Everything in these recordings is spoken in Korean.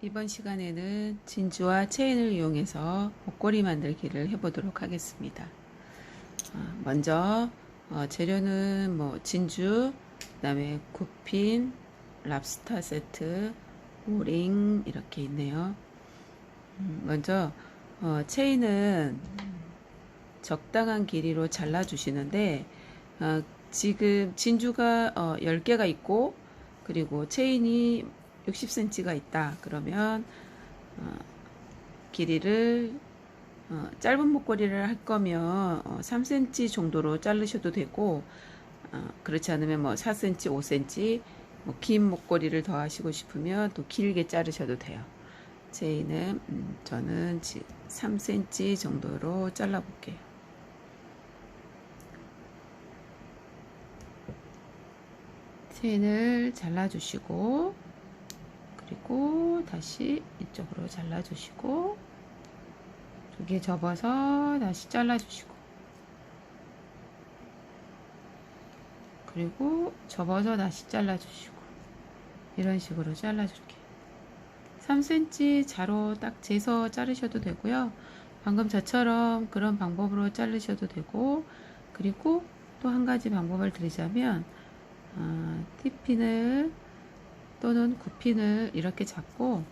이번 시간에는 진주와 체인을 이용해서 목걸이 만들기를 해보도록 하겠습니다. 먼저 재료는 진주, 그 다음에 굿핀, 랍스터 세트, 오링 이렇게 있네요. 먼저 체인은 적당한 길이로 잘라 주시는데 지금 진주가 10개가 있고 그리고 체인이 60cm가 있다 그러면 길이를 짧은 목걸이를 할 거면 3cm 정도로 자르셔도 되고 그렇지 않으면 4cm, 5cm 긴 목걸이를 더 하시고 싶으면 또 길게 자르셔도 돼요. 체인은 저는 3cm 정도로 잘라 볼게요. 체인을 잘라주시고 그리고 다시 이쪽으로 잘라주시고 두 개 접어서 다시 잘라주시고 그리고 접어서 다시 잘라주시고 이런 식으로 잘라줄게요. 3cm 자로 딱 재서 자르셔도 되고요. 방금 저처럼 그런 방법으로 자르셔도 되고 그리고 또 한 가지 방법을 드리자면 T핀을 또는 9핀을 이렇게 잡고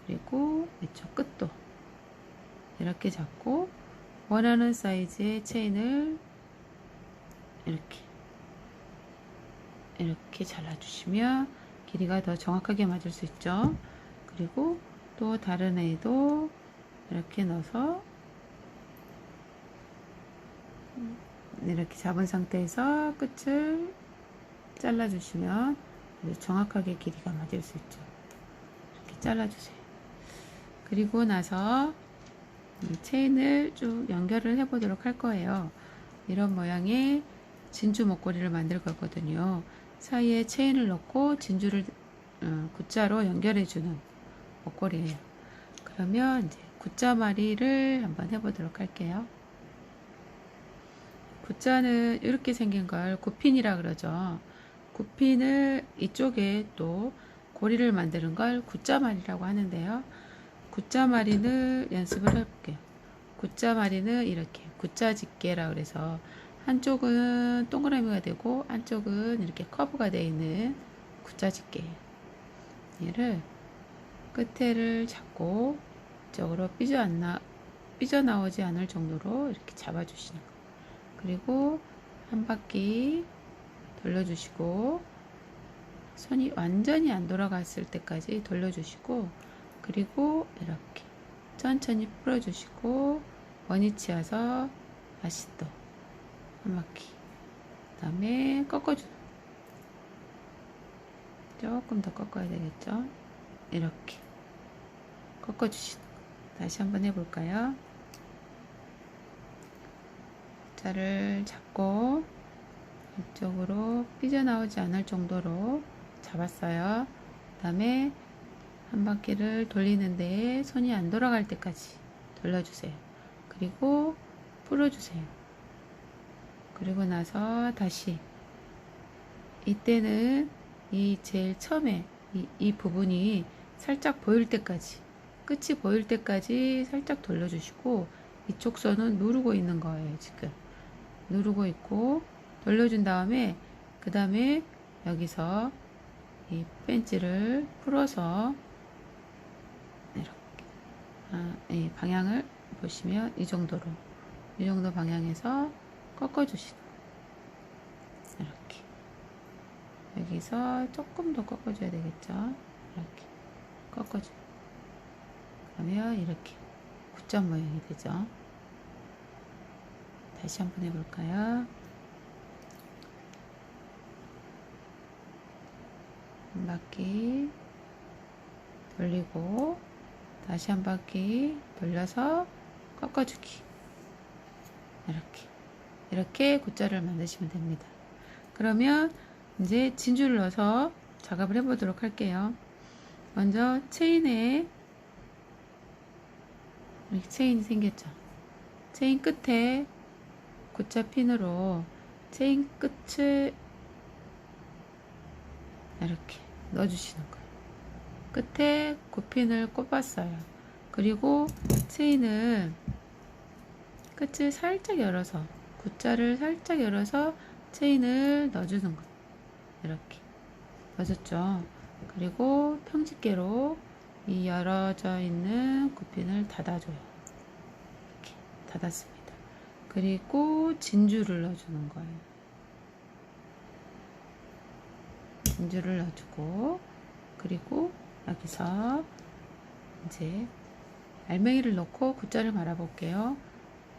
그리고 이쪽 끝도 이렇게 잡고 원하는 사이즈의 체인을 이렇게 잘라주시면 길이가 더 정확하게 맞을 수 있죠. 그리고 또 다른 애도 이렇게 넣어서 이렇게 잡은 상태에서 끝을 잘라주시면 정확하게 길이가 맞을 수 있죠. 이렇게 잘라주세요. 그리고 나서 이 체인을 쭉 연결을 해 보도록 할 거예요. 이런 모양의 진주 목걸이를 만들 거거든요. 사이에 체인을 넣고 진주를 굿자로 연결해 주는 목걸이에요. 그러면 이제 굿자마리를 한번 해 보도록 할게요. 굿자는 이렇게 생긴 걸 굿핀이라 그러죠. 굿핀을 이쪽에 또 고리를 만드는 걸 굿자마리라고 하는데요. 굿자마리는 연습을 해볼게요. 굿자마리는 이렇게 굿자집게라 그래서 한쪽은 동그라미가 되고 한쪽은 이렇게 커브가 되어 있는 굿자집게예요. 얘를 끝에를 잡고 이쪽으로 삐져나오지 않을 정도로 이렇게 잡아주시는 거예요. 그리고 한 바퀴 돌려주시고 손이 완전히 안 돌아갔을 때까지 돌려주시고 그리고 이렇게 천천히 풀어주시고 원위치 와서 다시 또 한 바퀴 그 다음에 꺾어주는 조금 더 꺾어야 되겠죠. 이렇게 꺾어주시는 거 다시 한번 해볼까요. 자를 잡고 이쪽으로 삐져나오지 않을 정도로 잡았어요. 그 다음에 한 바퀴를 돌리는데 손이 안 돌아갈 때까지 돌려주세요. 그리고 풀어주세요. 그리고 나서 다시 이때는 이 제일 처음에 이 부분이 살짝 보일 때까지 끝이 보일 때까지 살짝 돌려주시고 이쪽 선은 누르고 있는 거예요. 지금 누르고 있고 돌려준 다음에 그 다음에 여기서 이 벤치를 풀어서 이렇게 이 방향을 보시면 이 정도 방향에서 꺾어주시는 거예요. 이렇게 여기서 조금 더 꺾어줘야 되겠죠. 이렇게 꺾어줘. 그러면 이렇게 굿점 모양이 되죠. 다시 한번 해볼까요? 한 바퀴 돌리고 다시 한 바퀴 돌려서 꺾어주기. 이렇게 굿자를 만드시면 됩니다. 그러면 이제 진주를 넣어서 작업을 해보도록 할게요. 먼저 체인에 이렇게 체인이 생겼죠. 체인 끝에 굿자 핀으로 체인 끝을 이렇게 넣어주시는 거예요. 끝에 굿핀을 꼽았어요. 그리고 체인을 끝을 살짝 열어서 굿자를 살짝 열어서 체인을 넣어주는 거예요. 이렇게 넣어줬죠. 그리고 평집게로 이 열어져 있는 굿핀을 닫아줘요. 이렇게 닫았습니다. 그리고 진주를 넣어주는 거예요. 진주를 넣어주고, 그리고 여기서 이제 알맹이를 넣고 굿자를 말아볼게요.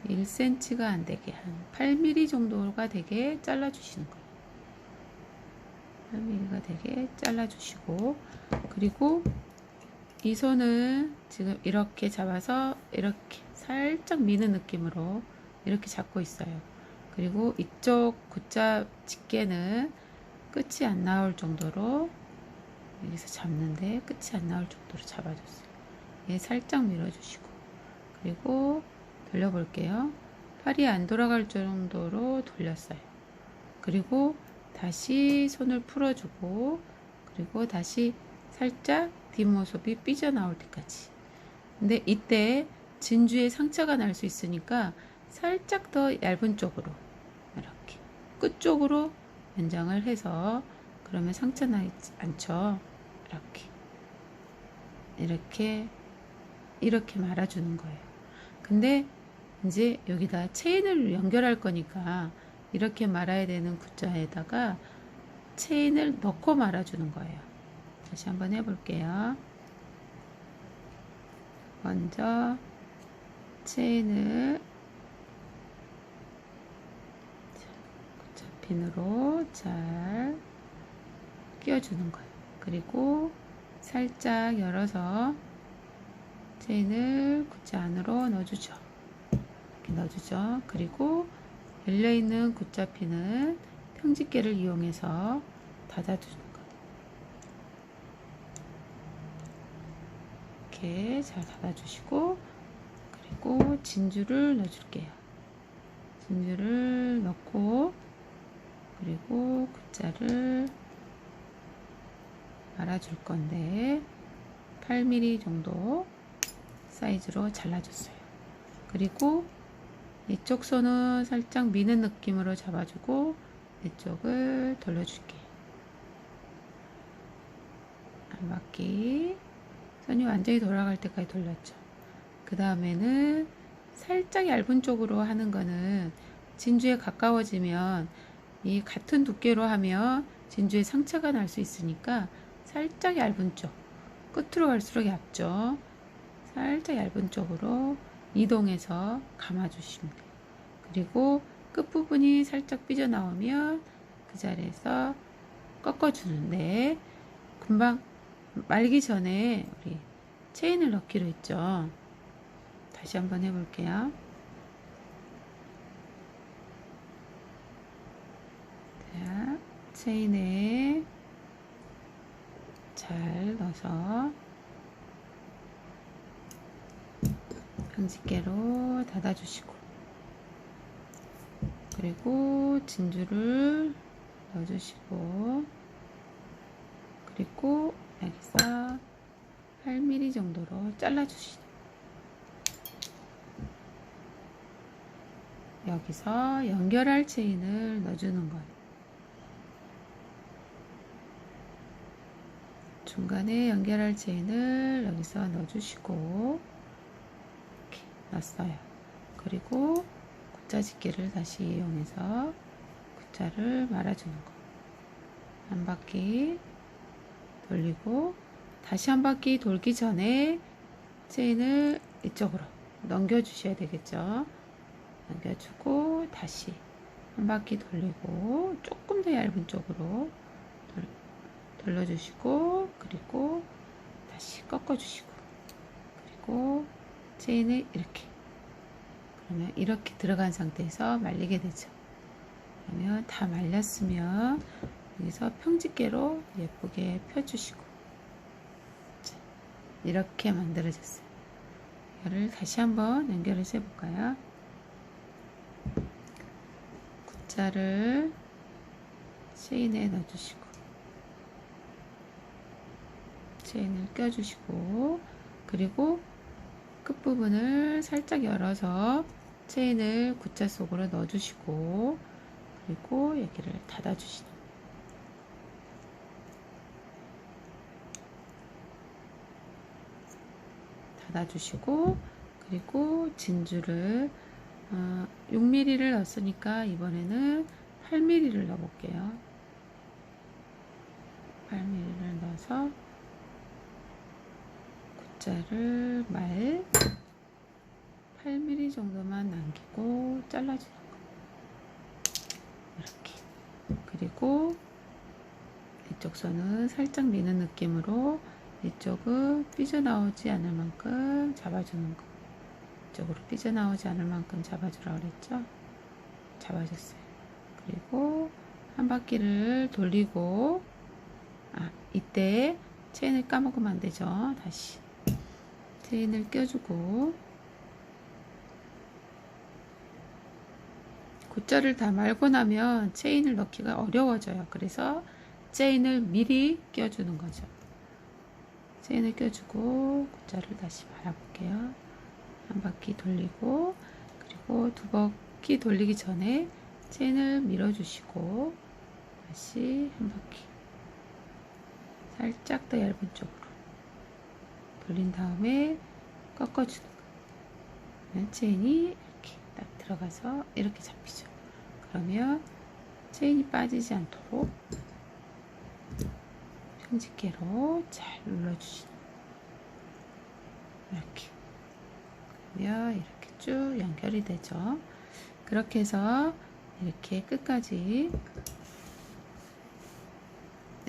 1cm가 안 되게 한 8mm 정도가 되게 잘라주시는 거예요. 8mm가 되게 잘라주시고, 그리고 이 손은 지금 이렇게 잡아서 이렇게 살짝 미는 느낌으로 이렇게 잡고 있어요. 그리고 이쪽 굿자 집게는 끝이 안 나올 정도로 여기서 잡는데 끝이 안 나올 정도로 잡아줬어요. 얘 살짝 밀어주시고, 그리고 돌려볼게요. 팔이 안 돌아갈 정도로 돌렸어요. 그리고 다시 손을 풀어주고, 그리고 다시 살짝 뒷모습이 삐져나올 때까지. 근데 이때 진주에 상처가 날 수 있으니까 살짝 더 얇은 쪽으로 이렇게 끝쪽으로 연장을 해서, 그러면 상처 나지 않죠. 이렇게 말아주는 거예요. 근데 이제 여기다 체인을 연결할 거니까 이렇게 말아야 되는 굿자에다가 체인을 넣고 말아주는 거예요. 다시 한번 해볼게요. 먼저 체인을 굿자핀으로 잘 끼워주는 거예요. 그리고 살짝 열어서 체인을 굿자 안으로 넣어주죠. 이렇게 넣어주죠. 그리고 열려있는 굿자핀은 평집게를 이용해서 닫아주는 거예요. 이렇게 잘 닫아주시고, 그리고 진주를 넣어줄게요. 진주를 넣고, 그리고 굿자를 말아줄 건데 8mm 정도 사이즈로 잘라줬어요. 그리고 이쪽 손은 살짝 미는 느낌으로 잡아주고 이쪽을 돌려줄게요. 한 바퀴 손이 완전히 돌아갈 때까지 돌렸죠. 그 다음에는 살짝 얇은 쪽으로 하는 거는 진주에 가까워지면 이 같은 두께로 하면 진주에 상처가 날 수 있으니까 살짝 얇은 쪽, 끝으로 갈수록 얇죠. 살짝 얇은 쪽으로 이동해서 감아주시면 돼요. 그리고 끝부분이 살짝 삐져나오면 그 자리에서 꺾어주는데, 금방 말기 전에 우리 체인을 넣기로 했죠. 다시 한번 해볼게요. 자, 체인에 잘 넣어서 평집게로 닫아주시고, 그리고 진주를 넣어주시고, 그리고 여기서 8mm 정도로 잘라주시죠. 여기서 연결할 체인을 넣어주는 거예요. 중간에 연결할 체인을 여기서 넣어주시고, 이렇게 넣었어요. 그리고 굿자 집게를 다시 이용해서 굿자를 말아주는 거. 한 바퀴 돌리고, 다시 한 바퀴 돌기 전에 체인을 이쪽으로 넘겨주셔야 되겠죠. 넘겨주고 다시 한 바퀴 돌리고 조금 더 얇은 쪽으로 돌려주시고, 그리고 다시 꺾어주시고, 그리고 체인을 이렇게, 그러면 이렇게 들어간 상태에서 말리게 되죠. 그러면 다 말렸으면 여기서 평집게로 예쁘게 펴주시고, 이렇게 만들어졌어요. 이거를 다시 한번 연결해서 해볼까요? 굿자를 체인에 넣어주시고, 체인을 껴주시고, 그리고 끝부분을 살짝 열어서 체인을 굿자 속으로 넣어주시고, 그리고 여기를 닫아주시고, 그리고 진주를 6mm를 넣었으니까 이번에는 8mm를 넣어볼게요. 8mm를 넣어서 굿자를 8mm 정도만 남기고 잘라주는 거. 이렇게. 그리고 이쪽 선은 살짝 미는 느낌으로 이쪽은 삐져나오지 않을 만큼 잡아주는 거. 이쪽으로 삐져나오지 않을 만큼 잡아주라 그랬죠? 잡아줬어요. 그리고 한 바퀴를 돌리고, 이때 체인을 까먹으면 안 되죠. 다시 체인을 껴주고, 굿자를 다 말고 나면 체인을 넣기가 어려워져요. 그래서 체인을 미리 껴주는 거죠. 체인을 껴주고 굿자를 다시 말아볼게요. 한 바퀴 돌리고, 그리고 두 바퀴 돌리기 전에 체인을 밀어주시고, 다시 한 바퀴 살짝 더 얇은 쪽으로 돌린 다음에 꺾어주는 거예요. 체인이 이렇게 딱 들어가서 이렇게 잡히죠. 그러면 체인이 빠지지 않도록 편집계로 잘 눌러주시는 거예요. 이렇게. 그러면 이렇게 쭉 연결이 되죠. 그렇게 해서 이렇게 끝까지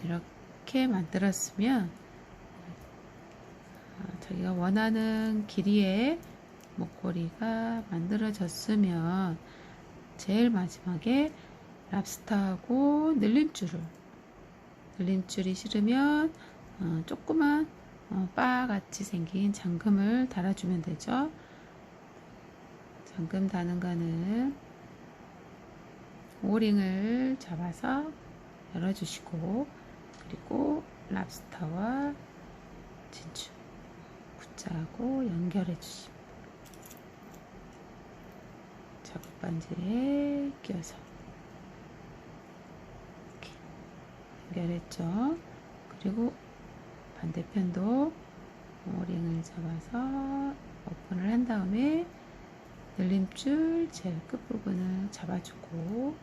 이렇게 만들었으면, 저희가 원하는 길이의 목걸이가 만들어졌으면 제일 마지막에 랍스타하고 늘림줄이 싫으면 조그만 바 같이 생긴 잠금을 달아주면 되죠. 잠금 다는 거는 오링을 잡아서 열어주시고, 그리고 랍스타와 진주 굿자하고 연결해 주십니다. 작업 반지에 끼워서 이렇게 연결했죠. 그리고 반대편도 오링을 잡아서 오픈을 한 다음에 늘림줄 제일 끝부분을 잡아주고,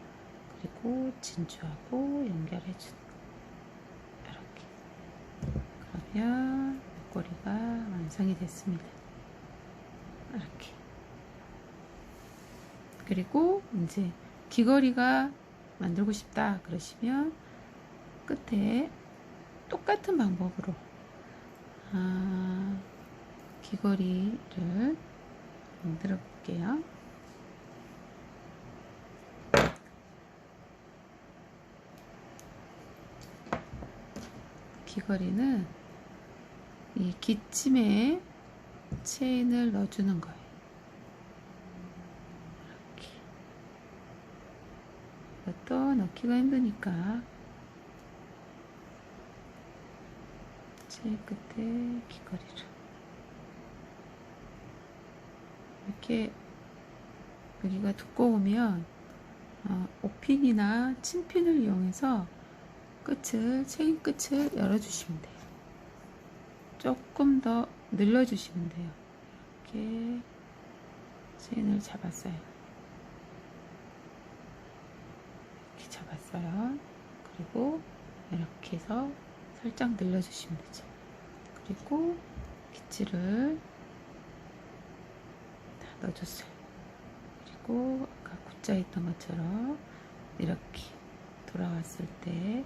그리고 진주하고 연결해 주는 거. 이렇게. 그러면 목걸이가 완성이 됐습니다. 이렇게. 그리고 이제 귀걸이가 만들고 싶다 그러시면 끝에 똑같은 방법으로 귀걸이를 만들어 볼게요. 귀걸이는 이 기침에 체인을 넣어주는 거예요. 이렇게. 이것도 넣기가 힘드니까 제일 끝에 귀걸이를 이렇게, 여기가 두꺼우면 오핀이나 친핀을 이용해서 체인 끝을 열어주시면 돼요. 조금 더 늘려주시면 돼요. 이렇게 체인을 잡았어요. 이렇게 잡았어요. 그리고 이렇게 해서 살짝 늘려주시면 되죠. 그리고 기치를 다 넣어줬어요. 그리고 아까 굿자 있던 것처럼 이렇게 돌아왔을 때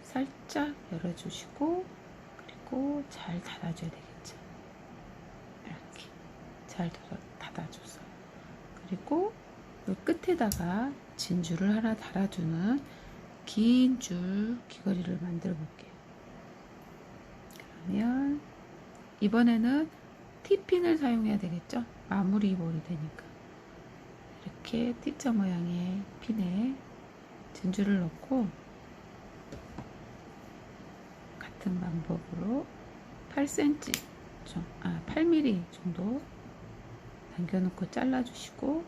살짝 열어주시고, 그리고 잘 닫아줘야 되겠죠. 이렇게 잘 닫아줘서, 그리고 이 끝에다가 진주를 하나 달아주는 긴 줄 귀걸이를 만들어 볼게요. 그러면 이번에는 T핀을 사용해야 되겠죠. 마무리 볼이 되니까 이렇게 T자 모양의 핀에 진주를 넣고 같은 방법으로 8cm 8mm 정도 남겨놓고 잘라주시고,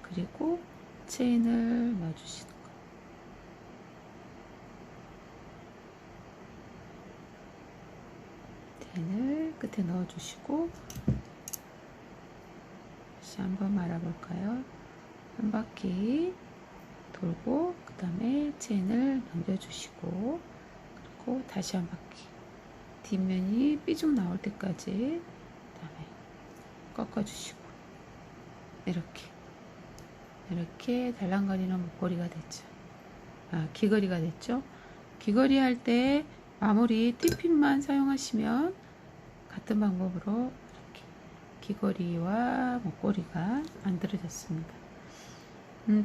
그리고 체인을 넣어주시는 거예요. 체인을 끝에 넣어주시고, 다시 한번 말아볼까요? 한 바퀴 돌고, 그 다음에 체인을 넘겨주시고, 그리고 다시 한 바퀴, 뒷면이 삐죽 나올 때까지, 그 다음에 꺾어주시고, 이렇게 달랑거리는 목걸이가 됐죠. 귀걸이가 됐죠. 귀걸이 할 때 마무리 팁핀만 사용하시면 같은 방법으로 이렇게 귀걸이와 목걸이가 만들어졌습니다.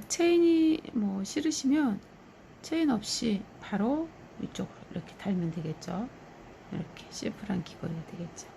체인이 뭐 싫으시면 체인 없이 바로 위쪽으로 이렇게 달면 되겠죠. 이렇게 심플한 귀걸이가 되겠죠.